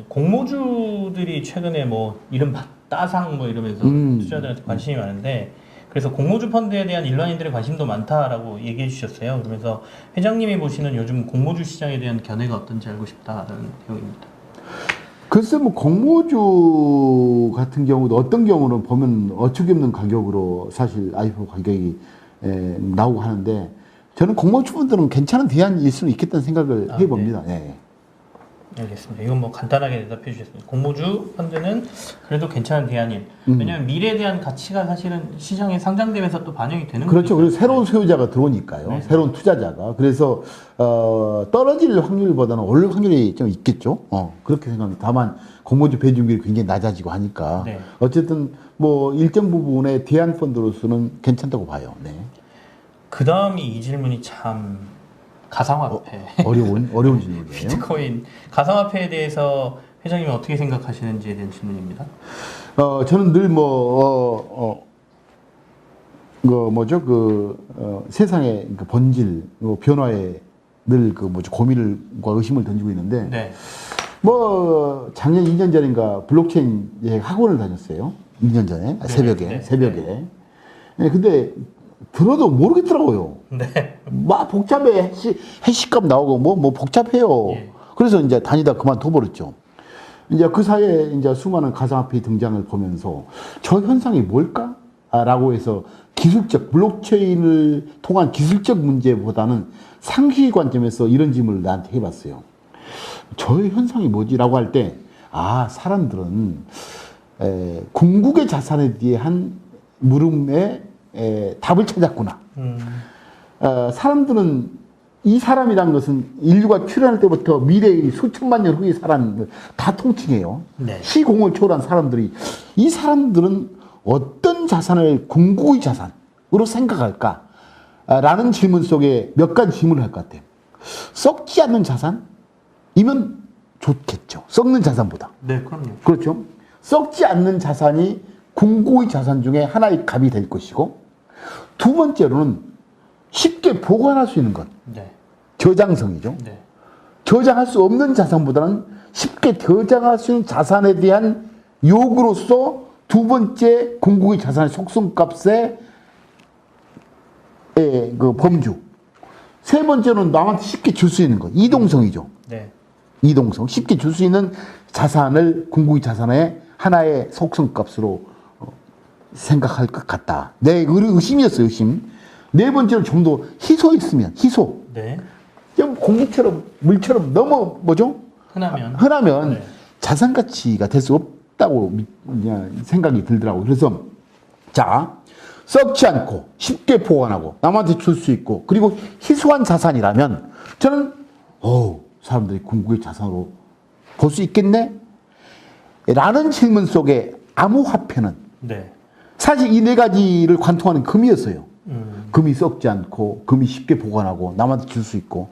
공모주들이 최근에 뭐 이름 따상 뭐 이러면서 투자자들한테 관심이 많은데 그래서 공모주 펀드에 대한 일반인들의 관심도 많다라고 얘기해 주셨어요. 그러면서 회장님이 보시는 요즘 공모주 시장에 대한 견해가 어떤지 알고 싶다라는 내용입니다. 글쎄 뭐 공모주 같은 경우도 어떤 경우는 보면 어처구니 없는 가격으로 사실 IPO 가격이 나오고 하는데 저는 공모주 펀드는 괜찮은 대안일 수는 있겠다는 생각을 해봅니다. 네. 알겠습니다. 이건 뭐 간단하게 대답해 주셨습니다. 공모주 펀드는 그래도 괜찮은 대안인. 왜냐하면 미래에 대한 가치가 사실은 시장에 상장되면서 또 반영이 되는 거죠. 그렇죠. 그리고 새로운 소유자가 들어오니까요. 네. 새로운 투자자가. 그래서 떨어질 확률보다는 오를 확률이 좀 있겠죠. 그렇게 생각합니다. 다만 공모주 배당률이 굉장히 낮아지고 하니까 네. 어쨌든 뭐 일정 부분의 대안 펀드로서는 괜찮다고 봐요. 네. 그 다음이 이 질문이 참 가상화폐. 어려운 질문이에요. 비트코인 가상화폐에 대해서 회장님은 어떻게 생각하시는지에 대한 질문입니다. 저는 늘 세상의 그 본질, 변화에 늘 고민과 의심을 던지고 있는데, 네. 작년 2년 전인가 블록체인 학원을 다녔어요. 2년 전에, 새벽에. 네, 근데 들어도 모르겠더라고요. 네. 막 복잡해. 해시값 나오고 뭐 복잡해요. 예. 그래서 이제 다니다 그만둬버렸죠. 이제 그 사이에 이제 수많은 가상화폐 등장을 보면서 저 현상이 뭘까? 라고 해서 블록체인을 통한 기술적 문제보다는 상시 관점에서 이런 질문을 나한테 해봤어요. 저 현상이 뭐지? 라고 할 때, 사람들은 궁극의 자산에 대한 물음에 답을 찾았구나. 사람들은 이 사람이란 것은 인류가 출현할 때부터 미래의 수천만 년 후의 사람을 다 통칭해요. 네. 시공을 초월한 사람들이 이 사람들은 어떤 자산을 궁극의 자산으로 생각할까? 라는 질문 속에 몇 가지 질문을 할 것 같아요. 썩지 않는 자산이면 좋겠죠. 썩는 자산보다. 네, 그럼요. 그렇죠. 썩지 않는 자산이 궁극의 자산 중에 하나의 값이 될 것이고 두 번째로는 쉽게 보관할 수 있는 것. 네. 저장성이죠. 네. 저장할 수 없는 자산보다는 쉽게 저장할 수 있는 자산에 대한 요구로서 두 번째 궁극의 자산의 속성값의 그 범주. 세 번째는 남한테 쉽게 줄 수 있는 것. 이동성이죠. 네. 이동성. 쉽게 줄 수 있는 자산을 궁극의 자산의 하나의 속성값으로 생각할 것 같다. 내 의심이었어요, 의심. 네 번째는 좀 더 희소 있으면, 희소. 네. 좀 공기처럼, 물처럼 너무, 흔하면 네. 자산 가치가 될 수 없다고 생각이 들더라고요. 그래서, 썩지 않고, 쉽게 보관하고, 남한테 줄 수 있고, 그리고 희소한 자산이라면, 저는, 사람들이 궁극의 자산으로 볼 수 있겠네? 라는 질문 속에 암호화폐는, 네. 사실 이 네 가지를 관통하는 금이었어요. 금이 썩지 않고, 금이 쉽게 보관하고, 남한테 줄 수 있고,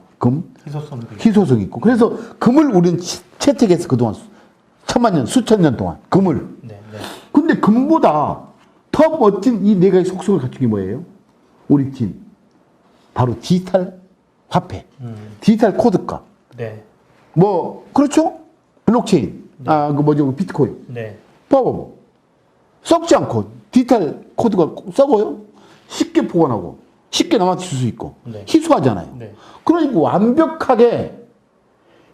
희소성이 있고. 그래서 금을 우리는 채택해서 그동안 천만 년, 수천 년 동안 금을. 네. 근데 금보다 더 멋진 이 네 가지 속성을 갖춘 게 뭐예요? 우리 팀. 바로 디지털 화폐. 디지털 코드값. 네. 그렇죠? 블록체인. 비트코인. 네. 봐봐. 썩지 않고 디지털 코드가 썩어요? 쉽게 보관하고 쉽게 남한테 줄 수 있고 네. 희소하잖아요. 네. 그러니까 완벽하게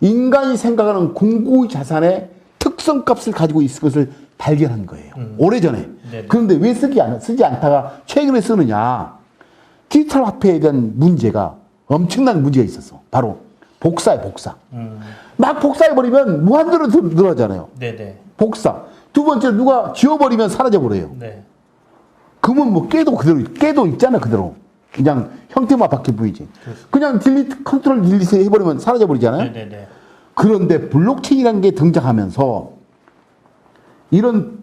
인간이 생각하는 궁극의 자산의 특성값을 가지고 있을 것을 발견한 거예요. 오래전에. 네네. 그런데 왜 쓰지 않다가 최근에 쓰느냐. 디지털 화폐에 대한 문제가 엄청난 문제가 있었어. 바로 복사. 막 복사해버리면 무한대로 늘어나잖아요. 네네. 복사. 두 번째 누가 지워버리면 사라져버려요. 네. 금은 깨도 있잖아, 그대로. 그냥 형태만 바뀌어 보이지. 그냥 컨트롤 딜리트 해버리면 사라져버리잖아요. 네네네. 그런데 블록체인이라는 게 등장하면서 이런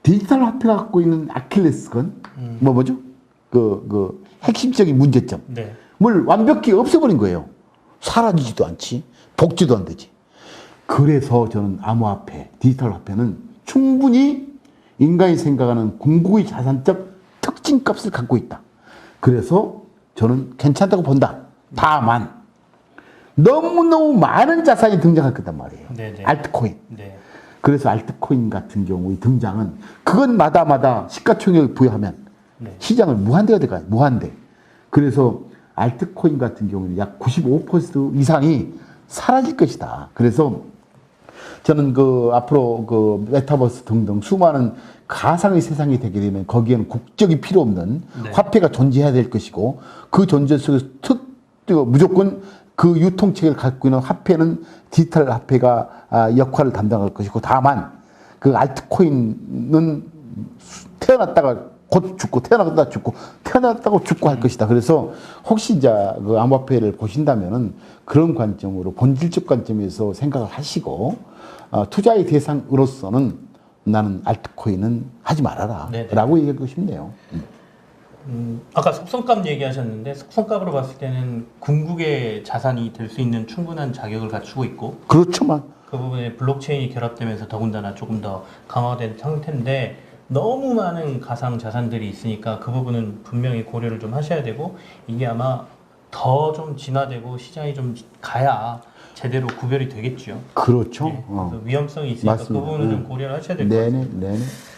디지털 화폐가 갖고 있는 아킬레스건, 뭐죠? 핵심적인 문제점. 네. 뭘 완벽히 없애버린 거예요. 사라지지도 않지. 복제도 안 되지. 그래서 저는 암호화폐, 디지털 화폐는 충분히 인간이 생각하는 궁극의 자산적 특징값을 갖고 있다. 그래서 저는 괜찮다고 본다. 다만 너무너무 많은 자산이 등장할 거단 말이에요. 네네. 알트코인. 네. 그래서 알트코인 같은 경우의 등장은 그건 마다마다 시가총액을 부여하면 네. 시장을 무한대가 돼가요. 무한대. 그래서 알트코인 같은 경우는 약 95% 이상이 사라질 것이다. 그래서 저는 그 앞으로 그 메타버스 등등 수많은 가상의 세상이 되게 되면 거기에는 국적이 필요 없는 네. 화폐가 존재해야 될 것이고 그 존재 속에서 무조건 그 유통체계를 갖고 있는 화폐는 디지털 화폐가 역할을 담당할 것이고 다만 그 알트코인은 태어났다가 곧 죽고 태어났다가 죽고 태어났다가 죽고 할 것이다. 그래서 혹시 이제 그 암호화폐를 보신다면은 그런 관점으로 본질적 관점에서 생각을 하시고 투자의 대상으로서는 나는 알트코인은 하지 말아라 네네. 라고 얘기하고 싶네요. 아까 속성값 얘기하셨는데 속성값으로 봤을 때는 궁극의 자산이 될 수 있는 충분한 자격을 갖추고 있고 그렇지만 그 부분에 블록체인이 결합되면서 더군다나 조금 더 강화된 상태인데 너무 많은 가상 자산들이 있으니까 그 부분은 분명히 고려를 좀 하셔야 되고 이게 아마 더 좀 진화되고 시장이 좀 가야 제대로 구별이 되겠죠. 그렇죠. 네, 그래서 위험성이 있으니까 맞습니다. 그 부분은 좀 고려를 하셔야 될 것 같아요. 네네.